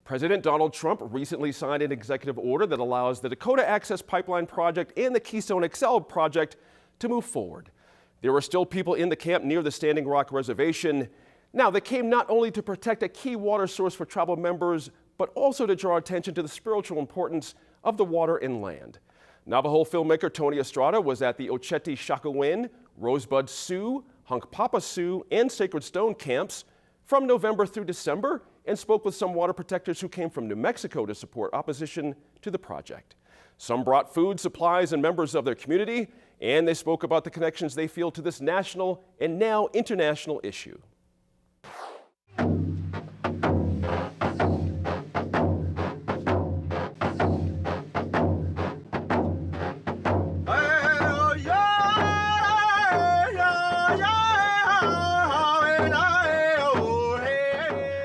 President Donald Trump recently signed an executive order that allows the Dakota Access Pipeline project and the Keystone XL project to move forward. There are still people in the camp near the Standing Rock Reservation. Now, they came not only to protect a key water source for tribal members, but also to draw attention to the spiritual importance of the water and land. Navajo filmmaker Tony Estrada was at the Oceti Sakowin, Rosebud Sioux, Hunkpapa Sioux, and Sacred Stone camps from November through December and spoke with some water protectors who came from New Mexico to support opposition to the project. Some brought food, supplies, and members of their community, and they spoke about the connections they feel to this national and now international issue.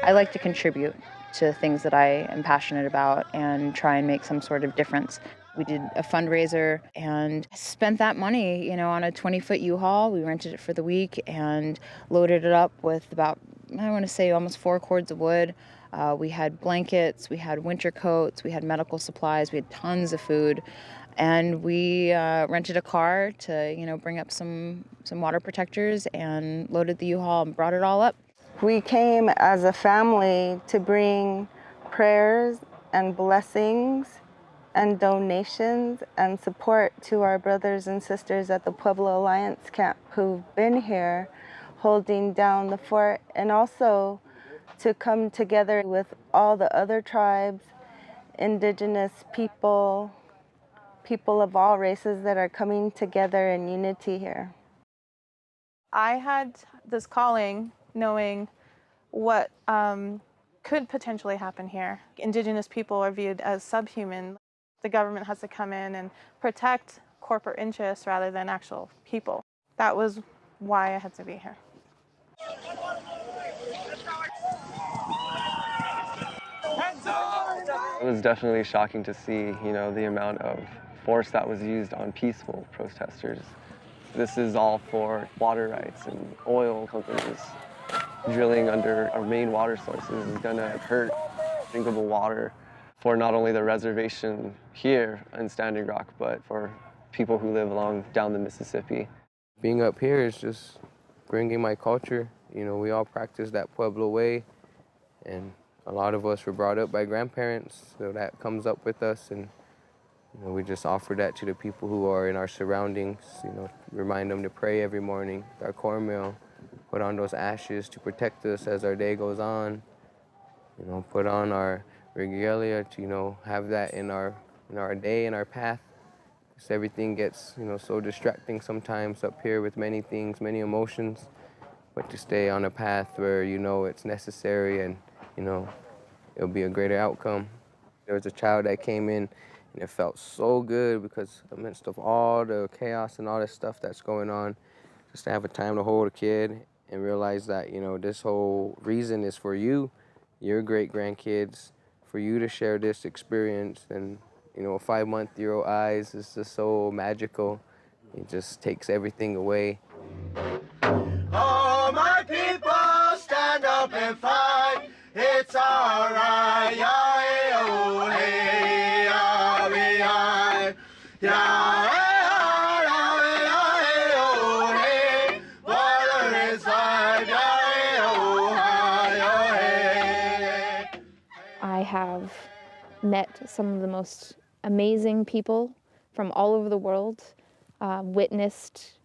I like to contribute to things that I am passionate about and try and make some sort of difference. We did a fundraiser and spent that money, on a 20-foot U-Haul. We rented it for the week and loaded it up with about, I want to say, almost 4 cords of wood. We had blankets, we had winter coats, we had medical supplies, we had tons of food. And we rented a car to, bring up some water protectors and loaded the U-Haul and brought it all up. We came as a family to bring prayers and blessings and donations and support to our brothers and sisters at the Pueblo Alliance camp who've been here holding down the fort, and also to come together with all the other tribes, indigenous people of all races that are coming together in unity here. I had this calling knowing what could potentially happen here. Indigenous people are viewed as subhuman. The government has to come in and protect corporate interests rather than actual people. That was why I had to be here. It was definitely shocking to see, the amount of force that was used on peaceful protesters. This is all for water rights and oil companies. Drilling under our main water sources is gonna hurt drinkable water for not only the reservation here in Standing Rock, but for people who live along down the Mississippi. Being up here is just bringing my culture. We all practice that Pueblo way, and a lot of us were brought up by grandparents, so that comes up with us, and we just offer that to the people who are in our surroundings, remind them to pray every morning, our cornmeal, put on those ashes to protect us as our day goes on, put on our regalia to, have that in our day, in our path. Because everything gets, so distracting sometimes up here with many things, many emotions, but to stay on a path where it's necessary and, it'll be a greater outcome. There was a child that came in and it felt so good because amidst of all the chaos and all this stuff that's going on, just to have a time to hold a kid and realize that, this whole reason is for you, your great-grandkids, for you to share this experience. And, a 5-month-old eyes is just so magical. It just takes everything away. All my people stand up and fight. It's all right. Yeah, hey, yeah, yeah. I have met some of the most amazing people from all over the world, witnessed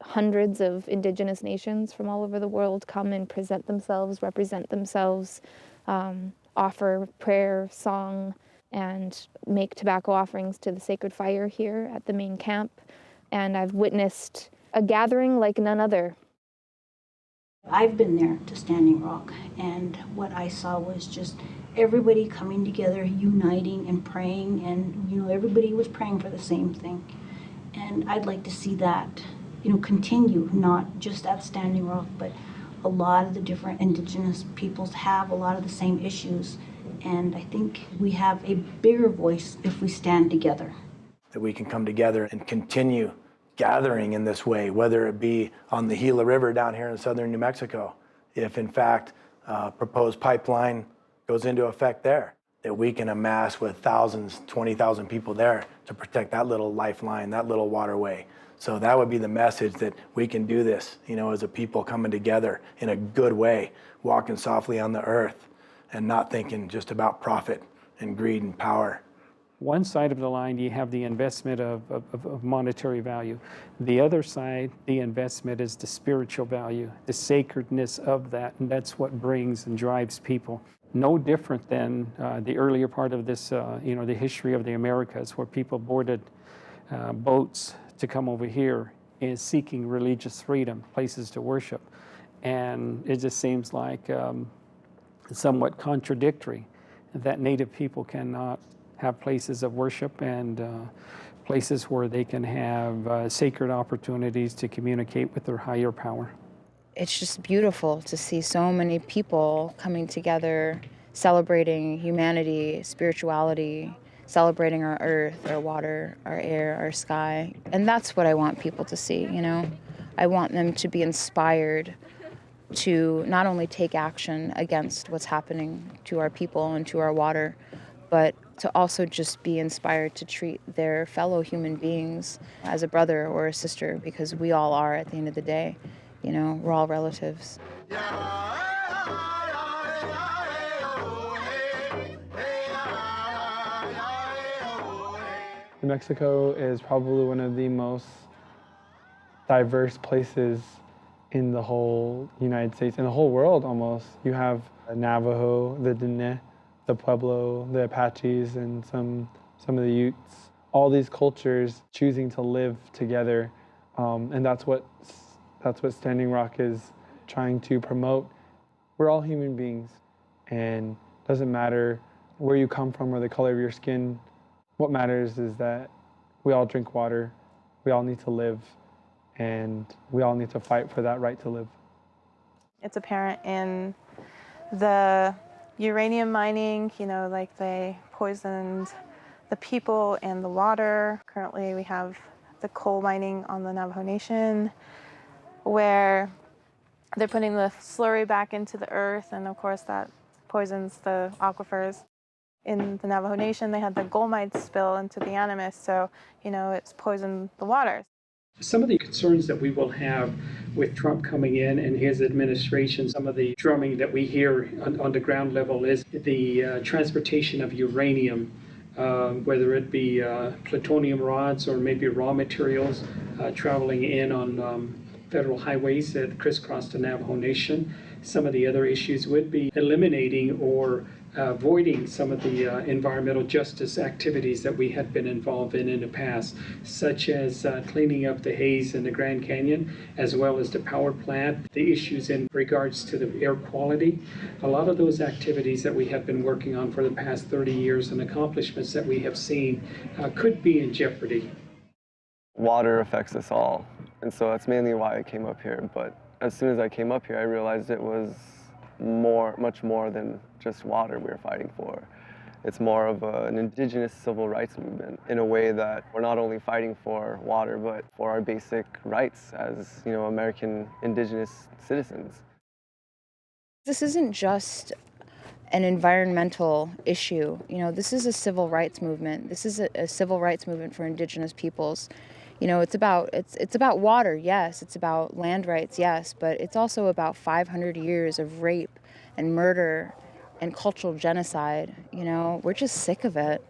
hundreds of indigenous nations from all over the world come and present themselves, represent themselves, offer prayer, song, and make tobacco offerings to the sacred fire here at the main camp. And I've witnessed a gathering like none other. I've been there to Standing Rock, and what I saw was just everybody coming together, uniting and praying, and everybody was praying for the same thing. And I'd like to see that continue, not just at Standing Rock, but a lot of the different indigenous peoples have a lot of the same issues, and I think we have a bigger voice if we stand together. That we can come together and continue gathering in this way, whether it be on the Gila River down here in southern New Mexico, if in fact proposed pipeline goes into effect there, that we can amass with thousands, 20,000 people there to protect that little lifeline, that little waterway. So that would be the message, that we can do this, as a people coming together in a good way, walking softly on the earth and not thinking just about profit and greed and power. One side of the line, you have the investment of monetary value. The other side, the investment is the spiritual value, the sacredness of that, and that's what brings and drives people. No different than the earlier part of this, the history of the Americas, where people boarded boats to come over here is seeking religious freedom, places to worship. And it just seems like somewhat contradictory that Native people cannot have places of worship and places where they can have sacred opportunities to communicate with their higher power. It's just beautiful to see so many people coming together, celebrating humanity, spirituality, celebrating our earth, our water, our air, our sky. And that's what I want people to see, I want them to be inspired to not only take action against what's happening to our people and to our water, but to also just be inspired to treat their fellow human beings as a brother or a sister, because we all are at the end of the day. We're all relatives. New Mexico is probably one of the most diverse places in the whole United States, in the whole world almost. You have Navajo, the Diné, the Pueblo, the Apaches, and some of the Utes. All these cultures choosing to live together, and that's what Standing Rock is trying to promote. We're all human beings, and it doesn't matter where you come from or the color of your skin. What matters is that we all drink water, we all need to live, and we all need to fight for that right to live. It's apparent in the uranium mining, like they poisoned the people and the water. Currently we have the coal mining on the Navajo Nation, where they're putting the slurry back into the earth, and of course that poisons the aquifers. In the Navajo Nation, they had the gold mine spill into the Animas, so, it's poisoned the water. Some of the concerns that we will have with Trump coming in and his administration, some of the drumming that we hear on the ground level is the transportation of uranium, whether it be plutonium rods or maybe raw materials traveling in on federal highways that crisscross the Navajo Nation. Some of the other issues would be eliminating or avoiding some of the environmental justice activities that we had been involved in the past, such as cleaning up the haze in the Grand Canyon, as well as the power plant, the issues in regards to the air quality. A lot of those activities that we have been working on for the past 30 years and accomplishments that we have seen could be in jeopardy. Water affects us all, and so that's mainly why I came up here. But as soon as I came up here, I realized it was much more than just water we were fighting for. It's more of an indigenous civil rights movement in a way that we're not only fighting for water, but for our basic rights as, American indigenous citizens. This isn't just an environmental issue. This is a civil rights movement. This is a civil rights movement for indigenous peoples. It's about water, yes. It's about land rights, yes. But it's also about 500 years of rape and murder and cultural genocide. We're just sick of it.